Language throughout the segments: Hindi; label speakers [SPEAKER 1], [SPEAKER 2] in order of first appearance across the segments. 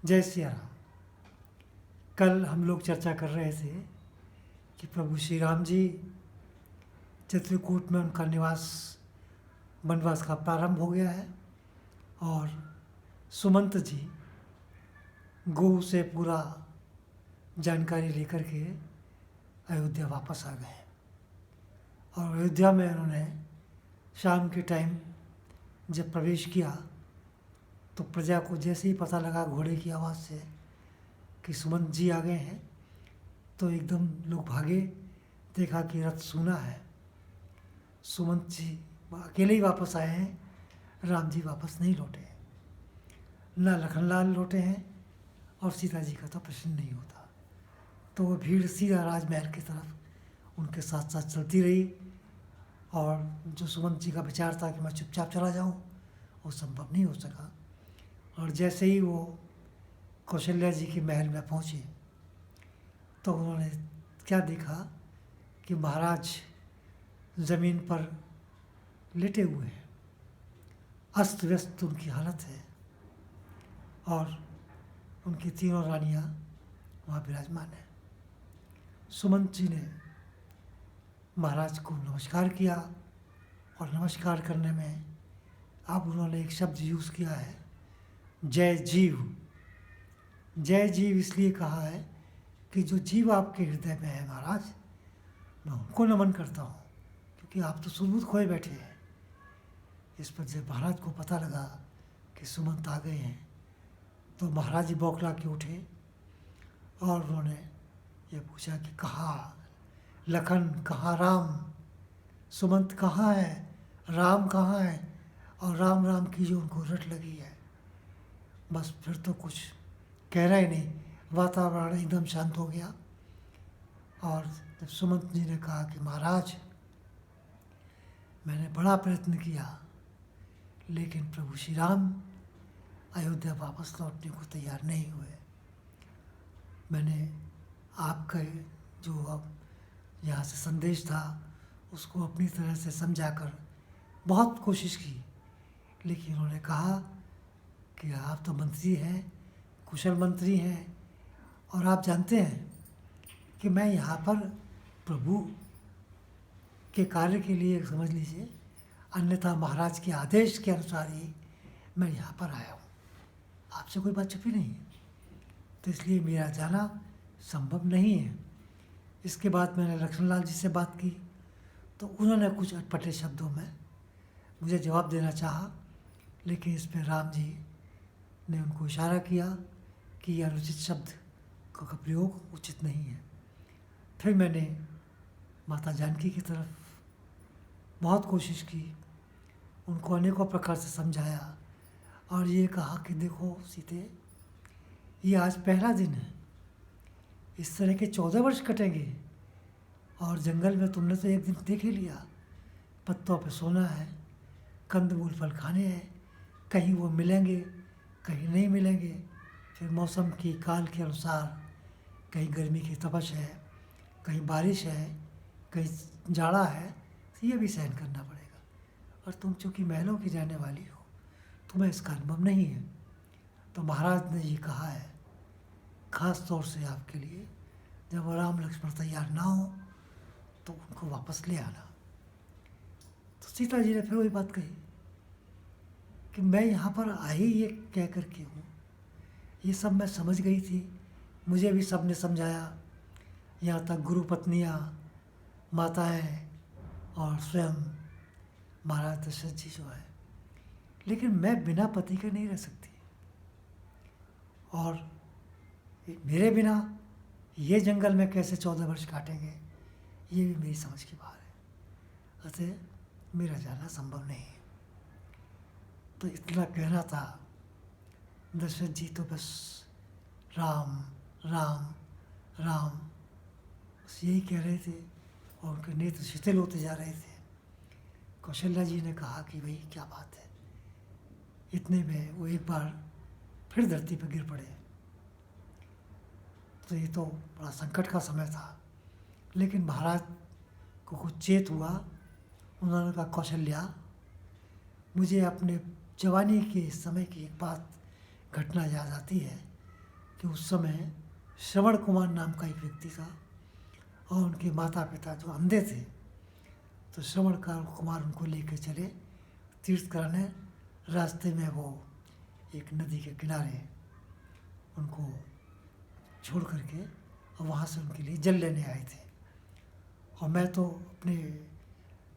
[SPEAKER 1] जय सिया राम। कल हम लोग चर्चा कर रहे थे कि प्रभु श्री राम जी चित्रकूट में उनका निवास वनवास का प्रारंभ हो गया है और सुमंत जी गो से पूरा जानकारी लेकर के अयोध्या वापस आ गए और अयोध्या में उन्होंने शाम के टाइम जब प्रवेश किया तो प्रजा को जैसे ही पता लगा घोड़े की आवाज़ से कि सुमंत जी आ गए हैं तो एकदम लोग भागे, देखा कि रथ सूना है। सुमंत जी अकेले ही वापस आए हैं, राम जी वापस नहीं लौटे, ना लखनलाल लौटे हैं और सीता जी का तो प्रश्न नहीं होता। तो वो भीड़ सीधा राजमहल की तरफ उनके साथ साथ चलती रही और जो सुमंत जी का विचार था कि मैं चुपचाप चला जाऊं, वो संभव नहीं हो सका। और जैसे ही वो कौशल्या जी के महल में पहुँचे तो उन्होंने क्या देखा कि महाराज ज़मीन पर लेटे हुए हैं, अस्त व्यस्त उनकी हालत है और उनकी तीनों रानियाँ वहाँ विराजमान हैं। सुमंत जी ने महाराज को नमस्कार किया और नमस्कार करने में अब उन्होंने एक शब्द यूज़ किया है, जय जीव। जय जीव इसलिए कहा है कि जो जीव आपके हृदय में है महाराज, मैं उनको नमन करता हूँ, क्योंकि आप तो सुबुध खोए बैठे हैं। इस पर जब महाराज को पता लगा कि सुमंत आ गए हैं तो महाराज जी बौखला के उठे और उन्होंने ये पूछा कि कहाँ लखन, कहाँ राम, सुमंत कहाँ है, राम कहाँ है। और राम राम की जो उनको रट लगी है, बस फिर तो कुछ कहना ही नहीं, वातावरण एकदम शांत हो गया। और जब सुमंत जी ने कहा कि महाराज मैंने बड़ा प्रयत्न किया लेकिन प्रभु श्री राम अयोध्या वापस लौटने को तैयार नहीं हुए, मैंने आपका जो अब यहाँ से संदेश था उसको अपनी तरह से समझाकर बहुत कोशिश की, लेकिन उन्होंने कहा कि आप तो मंत्री हैं, कुशल मंत्री हैं और आप जानते हैं कि मैं यहाँ पर प्रभु के कार्य के लिए समझ लीजिए, अन्यथा महाराज के आदेश के अनुसार ही मैं यहाँ पर आया हूँ, आपसे कोई बात छुपी नहीं है, तो इसलिए मेरा जाना संभव नहीं है। इसके बाद मैंने लक्ष्मणलाल जी से बात की तो उन्होंने कुछ अटपटे शब्दों में मुझे जवाब देना चाहा, लेकिन इस पर राम जी ने उनको इशारा किया कि यह अनुचित शब्द का प्रयोग उचित नहीं है। फिर मैंने माता जानकी की तरफ बहुत कोशिश की, उनको अनेकों प्रकार से समझाया और ये कहा कि देखो सीते, ये आज पहला दिन है, इस तरह के 14 वर्ष कटेंगे और जंगल में तुमने तो एक दिन देख ही लिया, पत्तों पे सोना है, कंदमूल फल खाने हैं, कहीं वो मिलेंगे कहीं नहीं मिलेंगे, फिर मौसम की काल के अनुसार कहीं गर्मी की तपश है, कहीं बारिश है, कहीं जाड़ा है, तो ये भी सहन करना पड़ेगा। और तुम चूँकि महलों की जाने वाली हो, तुम्हें इसका अनुभव नहीं है। तो महाराज ने ये कहा है ख़ास तौर से आपके लिए, जब राम लक्ष्मण तैयार ना हो तो उनको वापस ले आना। तो सीता जी ने फिर वही बात कही कि मैं यहाँ पर आई ये कह कर के हूँ, ये सब मैं समझ गई थी, मुझे भी सब ने समझाया, यहाँ तक गुरु पत्नियाँ, माताएं और स्वयं महाराज दशरथ जी जो है, लेकिन मैं बिना पति के नहीं रह सकती और मेरे बिना ये जंगल में कैसे 14 वर्ष काटेंगे, ये भी मेरी समझ की बात है, अतः मेरा जाना संभव नहीं है। तो इतना कहना था। दशरथ जी तो बस राम राम राम बस यही कह रहे थे और उनके नेत्र शिथिल होते जा रहे थे। कौशल्या जी ने कहा कि भाई क्या बात है। इतने में वो एक बार फिर धरती पर गिर पड़े। तो ये तो बड़ा संकट का समय था, लेकिन महाराज को कुछ चेत हुआ। उन्होंने कहा कौशल्या, मुझे अपने जवानी के समय की एक बात घटना याद आती है कि उस समय श्रवण कुमार नाम का एक व्यक्ति था और उनके माता पिता जो अंधे थे, तो श्रवण कुमार उनको लेकर चले तीर्थ कराने। रास्ते में वो एक नदी के किनारे उनको छोड़ करके और वहाँ से उनके लिए जल लेने आए थे। और मैं तो अपने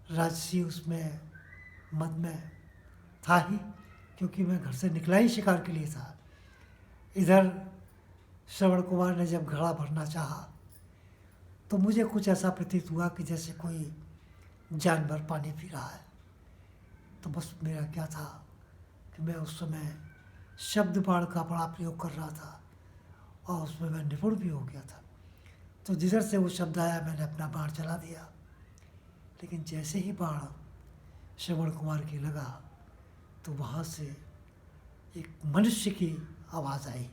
[SPEAKER 1] राजसी उसमें मद में था ही, क्योंकि मैं घर से निकला ही शिकार के लिए था। इधर श्रवण कुमार ने जब घड़ा भरना चाहा तो मुझे कुछ ऐसा प्रतीत हुआ कि जैसे कोई जानवर पानी पी रहा है। तो बस मेरा क्या था कि मैं उस समय शब्द बाण का बड़ा प्रयोग कर रहा था और उसमें मैं निपुण भी हो गया था। तो जिधर से वो शब्द आया मैंने अपना बाण चला दिया, लेकिन जैसे ही बाण श्रवण कुमार की लगा तो वहाँ से एक मनुष्य की आवाज़ आई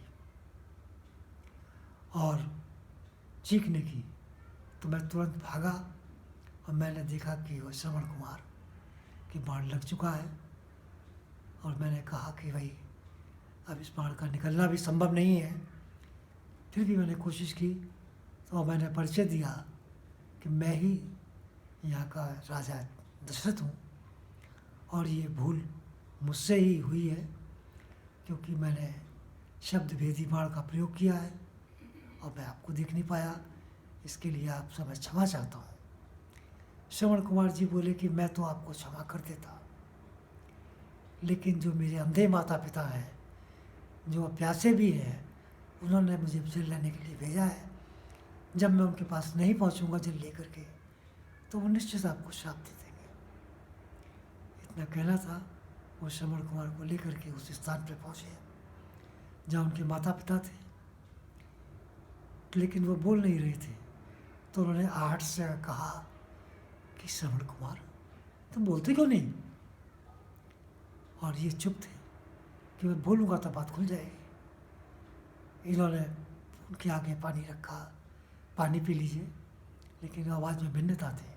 [SPEAKER 1] और चीखने की। तो मैं तुरंत भागा और मैंने देखा कि वो श्रवण कुमार की बाण लग चुका है। और मैंने कहा कि भाई अब इस बाण का निकलना भी संभव नहीं है। फिर भी मैंने कोशिश की तो मैंने परिचय दिया कि मैं ही यहाँ का राजा दशरथ हूँ और ये भूल मुझसे ही हुई है, क्योंकि मैंने शब्द भेदी बाण का प्रयोग किया है और मैं आपको देख नहीं पाया। इसके लिए आपसे मैं क्षमा चाहता हूँ। श्रवण कुमार जी बोले कि मैं तो आपको क्षमा कर देता, लेकिन जो मेरे अंधे माता पिता हैं, जो प्यासे भी हैं, उन्होंने मुझे जल लेने के लिए भेजा है। जब मैं उनके पास नहीं पहुंचूंगा जल लेकर के तो वो निश्चित आपको श्राप दे देंगे। इतना कहना था। वो श्रवण कुमार को लेकर के उस स्थान पर पहुंचे जहाँ उनके माता पिता थे, लेकिन वो बोल नहीं रहे थे। तो उन्होंने आहट से कहा कि श्रवण कुमार तुम बोलते क्यों नहीं? और ये चुप थे कि मैं बोलूँगा तो बात खुल जाएगी। इन्होंने उनके आगे पानी रखा, पानी पी लीजिए, लेकिन आवाज़ में भिन्नता थे।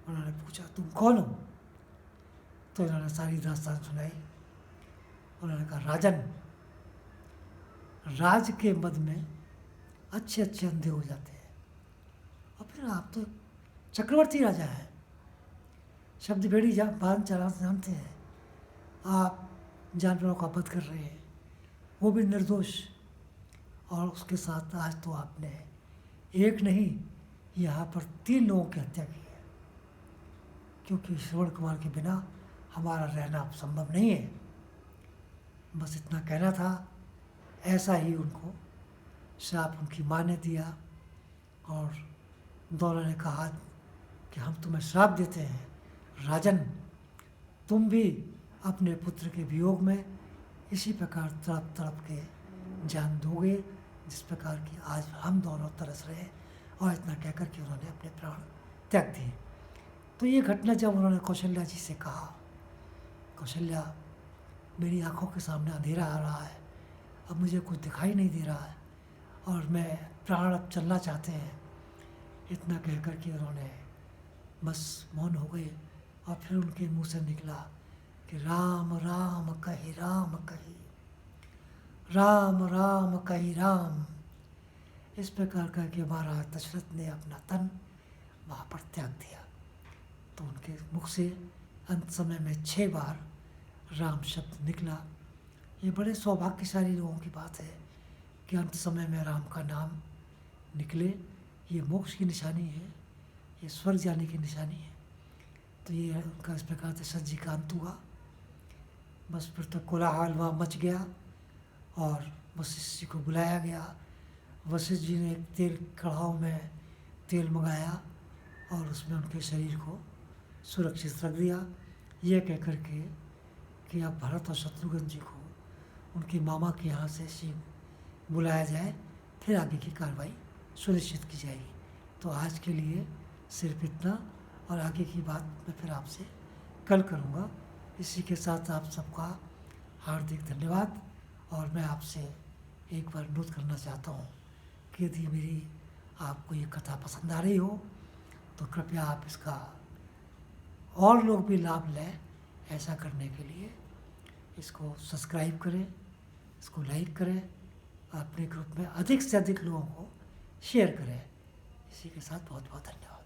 [SPEAKER 1] उन्होंने पूछा तुम कौन हो? तो इन्होंने सारी दास्तान सुनाई। उन्होंने कहा राजन, राज के मद में अच्छे अच्छे अंधे हो जाते हैं और फिर आप तो चक्रवर्ती राजा हैं, शब्द भेड़ी बांध चला जानते हैं, आप जानवरों का वध कर रहे हैं, वो भी निर्दोष। और उसके साथ आज तो आपने एक नहीं यहाँ पर 3 लोगों की हत्या की है, क्योंकि श्रवण कुमार के बिना हमारा रहना संभव नहीं है। बस इतना कहना था। ऐसा ही उनको श्राप उनकी माँ ने दिया और दोनों ने कहा कि हम तुम्हें श्राप देते हैं राजन, तुम भी अपने पुत्र के वियोग में इसी प्रकार तड़प तड़प के जान दोगे जिस प्रकार की आज हम दोनों तरस रहे। और इतना कहकर के उन्होंने अपने प्राण त्याग दिए। तो ये घटना जब उन्होंने कौशल्या जी से कहा, कौशल्या मेरी आंखों के सामने अंधेरा आ रहा है, अब मुझे कुछ दिखाई नहीं दे रहा है और मैं प्राण अब चलना चाहते हैं। इतना कहकर के उन्होंने बस मौन हो गए और फिर उनके मुंह से निकला कि राम राम कही राम कही, राम राम कही राम। इस प्रकार करके महाराज दशरथ ने अपना तन वहाँ पर त्याग दिया। तो उनके मुख से अंत समय में 6 बार राम शब्द निकला। ये बड़े सौभाग्यशाली लोगों की बात है कि अंत समय में राम का नाम निकले। ये मोक्ष की निशानी है, ये स्वर्ग जाने की निशानी है। तो ये उनका इस प्रकार दशरथ जी का अंत हुआ। बस फिर तो कोलाहल वहाँ मच गया और वशिष्ठ जी को बुलाया गया। वशिष्ठ जी ने एक तेल कढ़ाव में तेल मंगाया और उसमें उनके शरीर को सुरक्षित रख दिया, ये कह कर के कि अब भरत और शत्रुघ्न जी को उनके मामा के यहाँ से शीघ्र बुलाया जाए, फिर आगे की कार्रवाई सुनिश्चित की जाएगी। तो आज के लिए सिर्फ इतना और आगे की बात मैं फिर आपसे कल करूँगा। इसी के साथ आप सबका हार्दिक धन्यवाद। और मैं आपसे एक बार अनुरोध करना चाहता हूँ कि यदि मेरी आपको ये कथा पसंद आ रही हो तो कृपया आप इसका और लोग भी लाभ लें। ऐसा करने के लिए इसको सब्सक्राइब करें, इसको लाइक करें अपने ग्रुप में अधिक से अधिक लोगों को शेयर करें। इसी के साथ बहुत बहुत धन्यवाद।